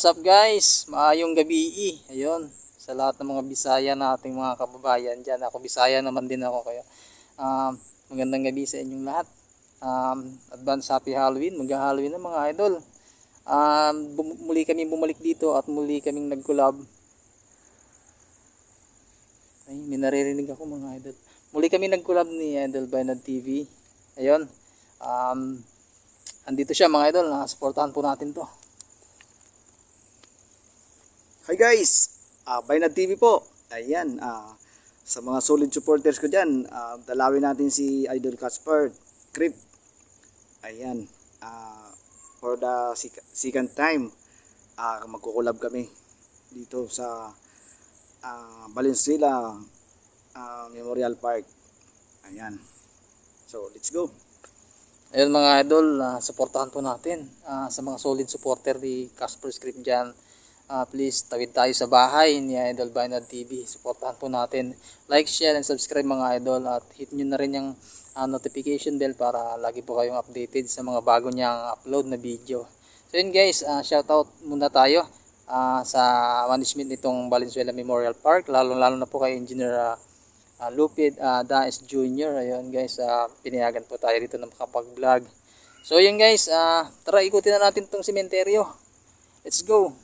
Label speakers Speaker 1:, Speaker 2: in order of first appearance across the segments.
Speaker 1: What's up guys? Maayong gabi. Ayun, sa lahat ng mga Bisaya nating mga kababayan dyan. Ako Bisaya naman din ako kayo. Magandang gabi sa inyong lahat. Advance Happy Halloween. Mag-Halloween na mga idol. Muli kami bumalik dito at muli kaming nag-collab. Ay, may naririnig ako mga idol. Muli kami nag-collab ni Idol Bainad TV. Ayun. Andito siya mga idol. Supportahan po natin to.
Speaker 2: Hi guys, Bainad TV po. Ayan, sa mga solid supporters ko dyan, dalawin natin si Idol Casper Crip. Ayan, for the second time, magkukulab kami dito sa Valenzuela Memorial Park. Ayan, so let's go.
Speaker 1: Ayun mga idol, supportahan po natin sa mga solid supporter ni Casper Script dyan. Please tawid tayo sa bahay ni Idol Bainad TV. Supportahan po natin. Like, share, and subscribe mga idol. At hit nyo na rin yung notification bell para lagi po kayong updated sa mga bago niyang upload na video. So yun guys, shoutout muna tayo sa management nitong Valenzuela Memorial Park. Lalo na po kay Engineer Lupid Daes Jr. Ayun guys, pinayagan po tayo dito na makapag-vlog. So yun guys, tara ikutin na natin itong sementeryo. Let's go!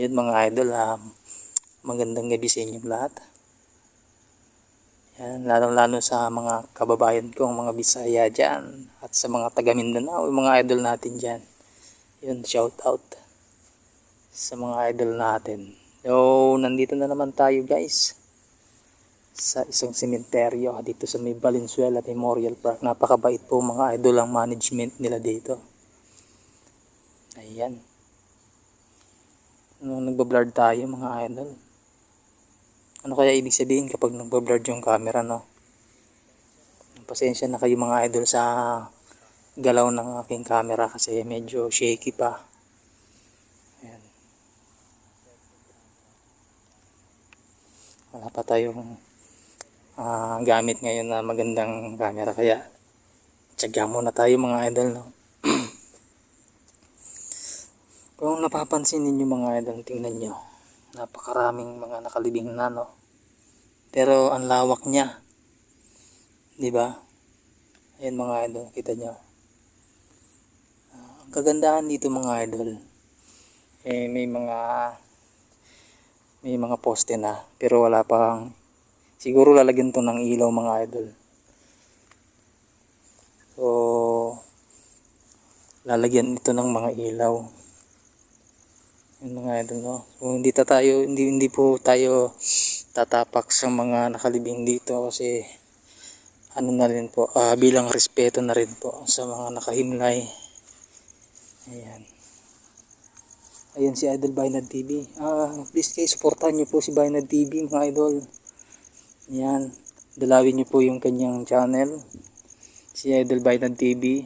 Speaker 1: Ayun mga idol, magandang gabi sa inyong lahat. Yan, lalo sa mga kababayan kong mga Bisaya dyan at sa mga taga Mindanao, yung mga idol natin dyan. Yun, shout out sa mga idol natin. So, nandito na naman tayo guys sa isang sementeryo dito sa may Valenzuela Memorial Park. Napakabait po mga idol ang management nila dito. Ayan. Nagbablur tayo mga idol. Ano kaya ibig sabihin kapag nagbablur yung camera, no? Pasensya na kayo mga idol sa galaw ng aking camera kasi medyo shaky pa. Ayan. Wala pa tayong gamit ngayon na magandang camera kaya tsaga muna tayo mga idol, no? Kung napapansin ninyo mga idol, tingnan nyo, napakaraming mga nakalibing na, no? Pero ang lawak niya, di ba? Ayan mga idol, kita nyo. Ang kagandahan dito mga idol, may mga poste na, pero wala pang, siguro lalagyan to ng ilaw mga idol. So, lalagyan ito ng mga ilaw. Yung mga idol, no? So, hindi po tayo tatapak sa mga nakalibing dito kasi ano na rin po, bilang respeto na rin po sa mga nakahimlay. Ayan si Idol Bainad TV. Please kayo supportahan nyo po si Bainad TV mga idol. Ayan, dalawin nyo po yung kanyang channel, si Idol Bainad TV.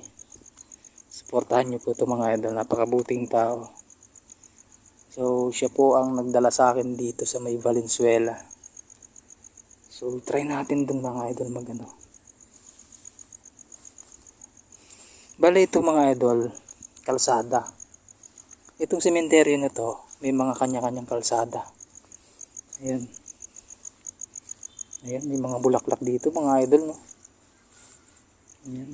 Speaker 1: Supportahan nyo po ito mga idol, napakabuting tao. So, siya po ang nagdala sa akin dito sa may Valenzuela. So, try natin dun mga idol magano. Bale ito mga idol, kalsada. Itong sementeryo na to, may mga kanya-kanyang kalsada. Ayan. Ayan, may mga bulaklak dito mga idol, no? Ayan.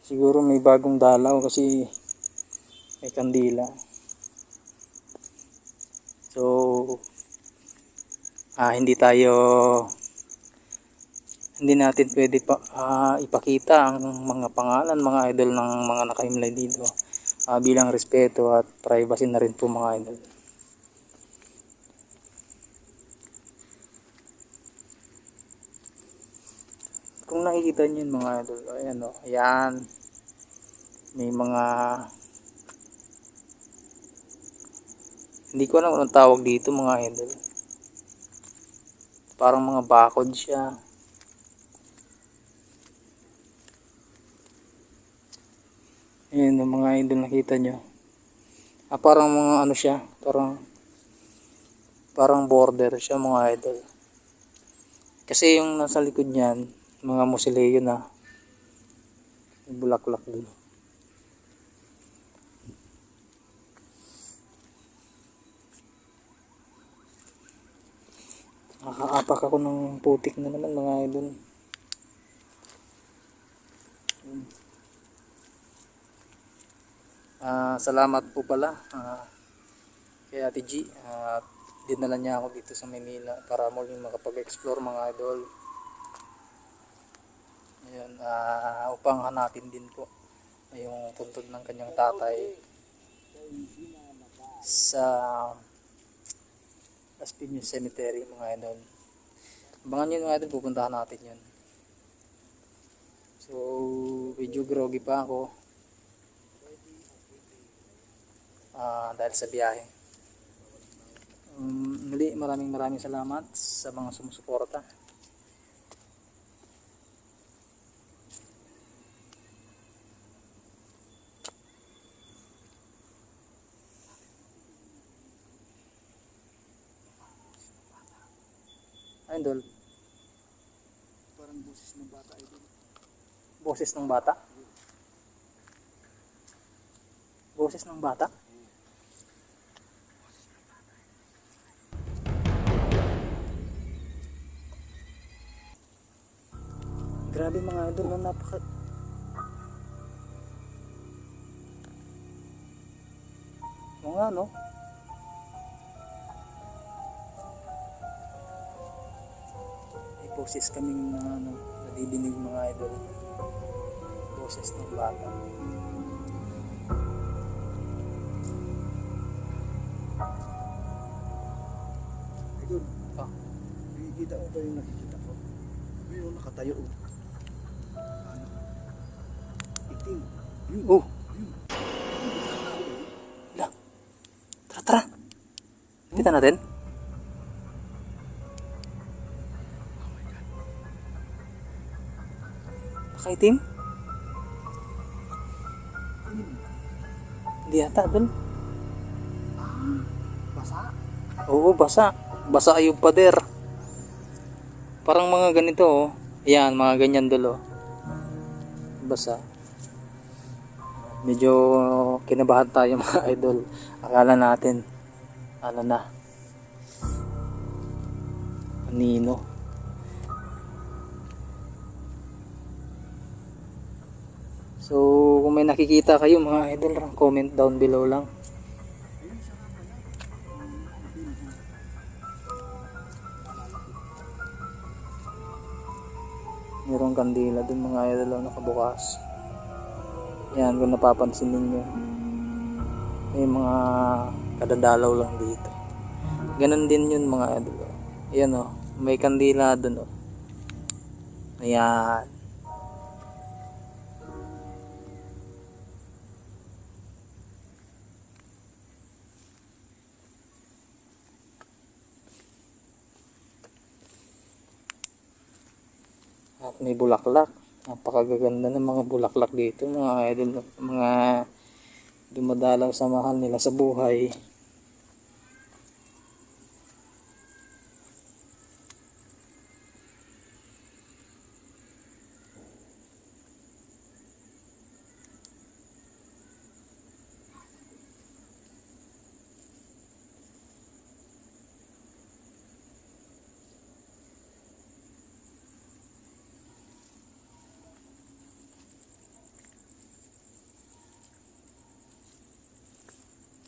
Speaker 1: Siguro may bagong dalaw kasi may kandila. So, hindi natin pwede ipakita ang mga pangalan mga idol ng mga nakahimlay dito bilang respeto at privacy na rin po mga idol. Kung nakikita niyo yun, mga idol, ayan o, ayan, may mga, hindi ko alam anong tawag dito mga idol, parang mga bakod siya. Ayan o mga idol, nakita nyo, parang mga ano siya, parang border siya mga idol, kasi yung nasa likod niyan mga musileo na, may bulaklak dun. Nakaapak ako ng putik na naman mga idol. Salamat po pala kay Ate G, at dinala niya ako dito sa Manila para muling makapag-explore mga idol. Ayan, upang hanapin din po yung puntod ng kanyang tatay sa Las Piñas Cemetery mga idol. Abangan nyo mga idol, pupuntahan natin yun. So medyo groggy pa ako dahil sa biyahe. Muli, maraming salamat sa mga sumusuporta. Idol,
Speaker 2: Parang boses ng bata idol.
Speaker 1: boses ng bata. Boses ng bata. Grabe mga idol, napaka mga no. May boses kaming nadidinig mga idol. Boses ng bata.
Speaker 2: Idol,
Speaker 1: Ah,
Speaker 2: nakikita mo ba yung nakikita ko? Ayun, nakatayo. Ano? Itim. Yun.
Speaker 1: oh,
Speaker 2: Yun.
Speaker 1: la. Tara. Kita natin. Nakaitim? Hindi yata dun.
Speaker 2: Basa.
Speaker 1: Oo, basa. Basa yung pader. Parang mga ganito oh. Ayan, mga ganyan dulo. Basa. Medyo kinabahan tayo mga idol. Akala natin ano na, nino. So kung may nakikita kayo mga idol, comment down below lang. Mayroong kandila dun mga idol nakabukas. Yan, kung napapansin ninyo, may mga kadadalaw lang dito. Ganon din yun mga idol. Ayan o, may kandila dun o. Ayan. At may bulaklak. Napakagaganda ng mga bulaklak dito mga idol. Mga dumadalaw sa mahal nila sa buhay.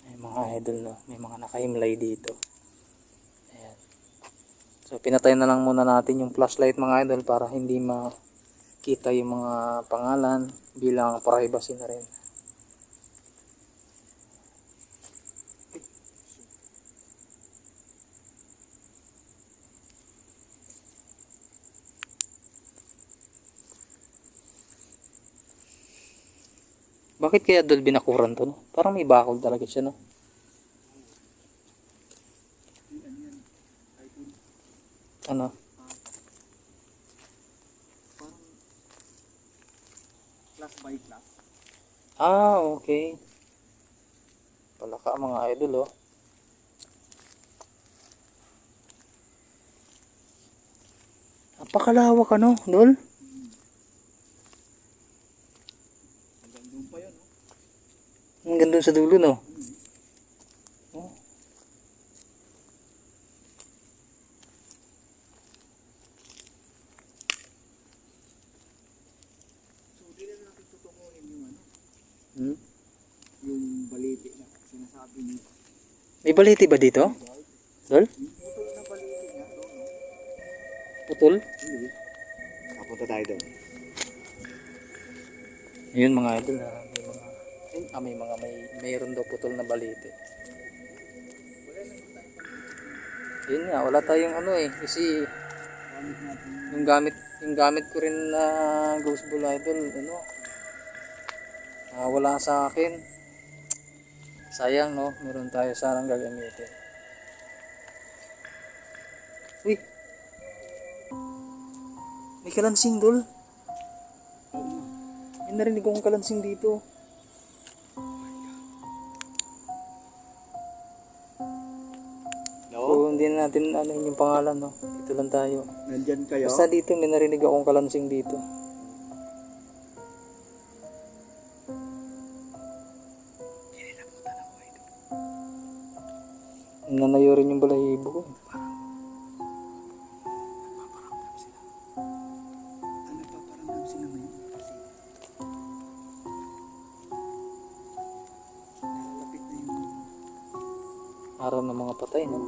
Speaker 1: Ay, mga idol no, may mga nakahimlay dito. Ayan. So pinatay na lang muna natin yung flashlight mga idol para hindi makita yung mga pangalan bilang privacy na rin. Bakit kaya Idol binakuran to, no? Parang may bakol talaga siya, no? Ano?
Speaker 2: Parang class by class.
Speaker 1: Ah, okay. Palaka mga idol, oh. Napakalawak, ano, Dol?
Speaker 2: Hanggang doon pa yun, no?
Speaker 1: Hanggang dun sa dulo, no? Oh.
Speaker 2: So, di na natin tutunguhin yung ano,
Speaker 1: Hmm?
Speaker 2: yung baliti na sinasabi niyo.
Speaker 1: May baliti ba dito? Dol?
Speaker 2: Yung putol na baliti nga doon, no?
Speaker 1: Putol?
Speaker 2: Hindi. Kapunta tayo doon.
Speaker 1: Yun mga idol, ha? Mayroon daw putol na baliti. Yun nga, wala tayong ano eh, kasi
Speaker 2: Gamit natin
Speaker 1: yung gamit ko rin na ghost ball idol, ano, wala sa akin. Sayang, no, meron tayo sanang gagamitin. Uy, may kalansing, Dol. May narinig akong kalansing dito.
Speaker 2: no?
Speaker 1: So, hindi na natin ano yung pangalan, no. Dito lang tayo.
Speaker 2: Nandyan kayo?
Speaker 1: Basta dito, may narinig akong kalansing dito. Nanayo rin yung balahibo ko.
Speaker 2: Ano pa, parang sila ngayon kasi nalalapit na yung
Speaker 1: Araw ng mga patay, no.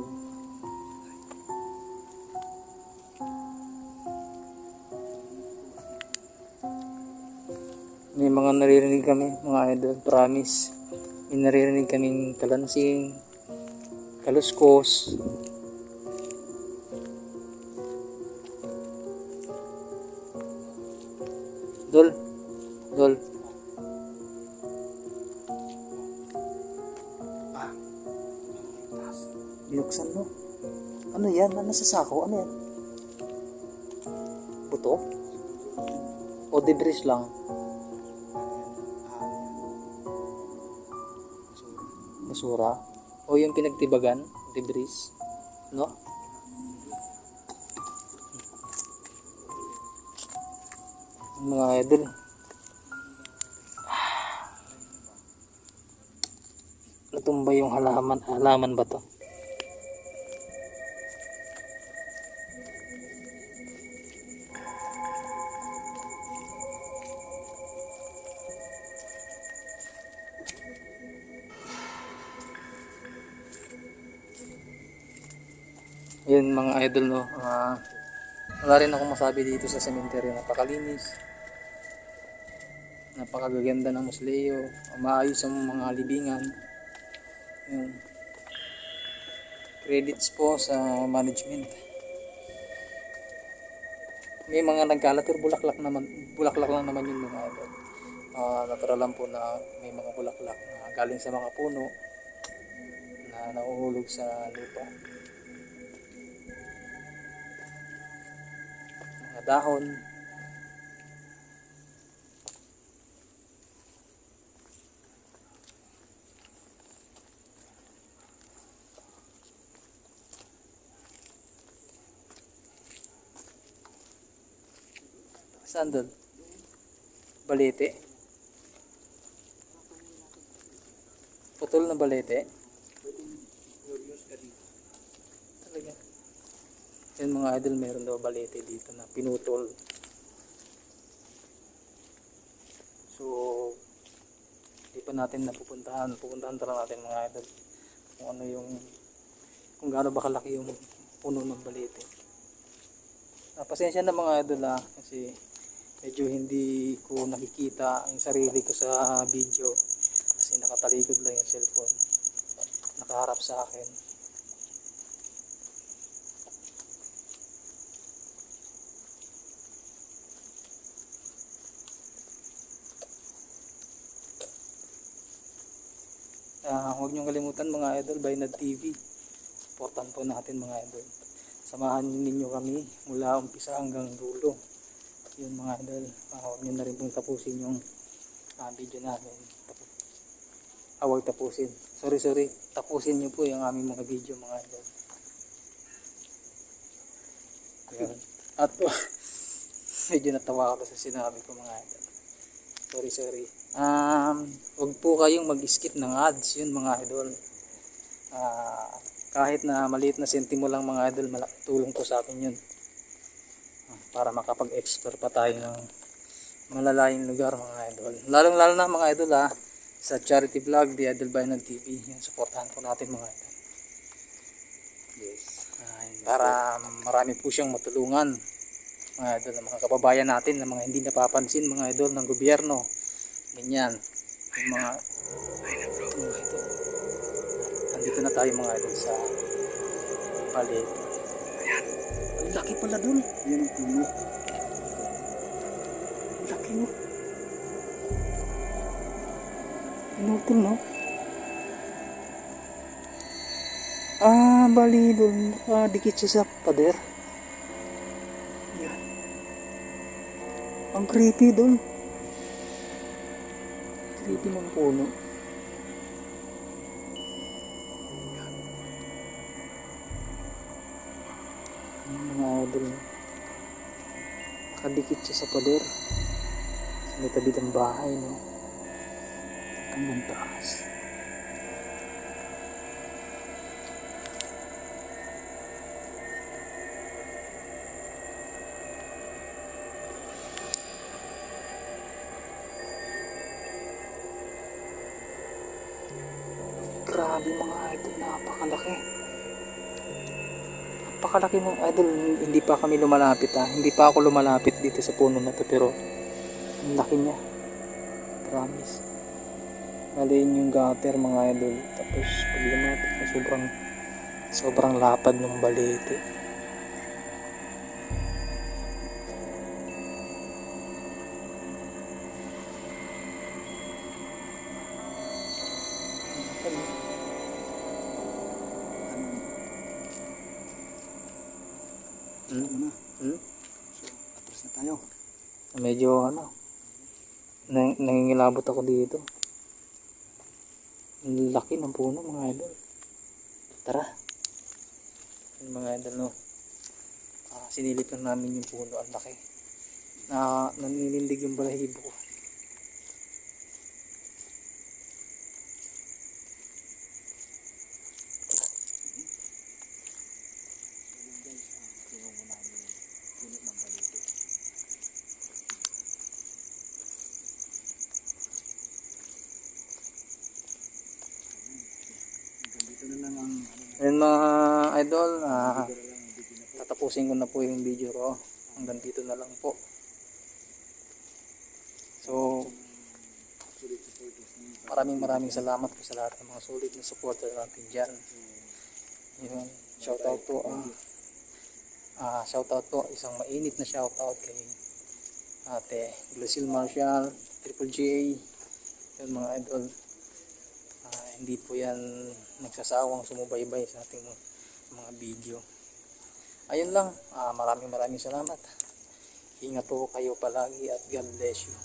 Speaker 1: May mga naririnig kami, mga idol, promise. May naririnig kaming kalansing, kaluskos. Dol, Dol.
Speaker 2: ah,
Speaker 1: Binuksan mo. Ano yan? Ano sa sako? Ano yan? Buto? O debris lang? Basura? O yung pinagtibagan? Debris? No? Mga idol. Natumba yung halaman. Halaman ba to? Yun mga idol, no. Wala rin akong masabi dito sa cemetery. Napakalinis, napakagaganda ng mausoleo, maayos ang mga libingan. Yun. Credits po sa management. May mga nagkalat pero bulaklak lang naman yun mga idol. Natural lang po na may mga bulaklak na galing sa mga puno na nahuhulog sa lupa. Mga dahon. Saan doon? Balete. Putol na balete. Talaga. Yan mga idol, meron daw balete dito na pinutol. So, hindi pa natin napupuntahan. Pupuntahan talaga natin mga idol. Kung ano yung, kung gaano ba kalaki yung puno ng balete. Pasensya na mga idol kasi medyo hindi ko nakikita ang sarili ko sa video kasi nakatalikod lang yung cellphone, nakaharap sa akin. Huwag niyong kalimutan mga idol, Bainad TV. Supportan po natin mga idol. Samahan ninyo kami mula umpisa hanggang dulo. Yun mga idol, huwag niyo na rin pong tapusin yung video namin. Huwag tapusin. Sorry. Tapusin niyo po yung aming mga video mga idol. Ayan. At medyo natawa ako sa sinabi ko mga idol. Sorry. Huwag po kayong mag-skip ng ads yun mga idol. Kahit na maliit na sentimo lang mga idol, tulong po sa akin yun. Para makapag-explore pa tayo ng malalayong lugar mga idol. Lalong-lalo na mga idol sa charity vlog, The Idol Bainad TV. Yan, supportahan po natin mga idol.
Speaker 2: Yes.
Speaker 1: Para marami po siyang matulungan mga idol, ng mga kababayan natin na mga hindi napapansin mga idol ng gobyerno. Ganyan. Yung mga idol. Nandito na tayo mga idol sa palit. Ang laki pala dun.
Speaker 2: Yan ang puno.
Speaker 1: Ang laki mo. Pinutol no? Bali dun. Dikit siya sa pader. Yan. Ang creepy dun. Creepy ng puno. Yung mga idol. Nakadikit siya sa pader. Sa may tabi ng bahay no. Hanggang taas. Grabe mga idol, napakalaki. Napakalaki ng idol. Hindi pa kami lumalapit Hindi pa ako lumalapit dito sa puno na to, pero ang laki niya. Promise. Maliin yung gutter mga idol. Tapos pag lumapit na sobrang lapad ng balete.
Speaker 2: Ano na? So, atras na tayo.
Speaker 1: Medyo nangingilabot ako dito. Ang laki ng puno mga idol. Tara. Yung mga idol no. Sinilip lang namin yung puno. Ang laki. Naninindig yung balahibo ko. Ayun mga idol, tatapusin ko na po yung video ko. Hanggang dito na lang po. So, maraming salamat po sa lahat ng mga solid na supporter natin dyan. Yun, shoutout po. Shoutout po, isang mainit na shoutout kay Ate Glucil Marshall, Triple J. Yun mga idol. Hindi po yan nagsasawang sumubaybay sa ating mga video. Ayun lang, maraming salamat. Ingat po kayo palagi at God bless you.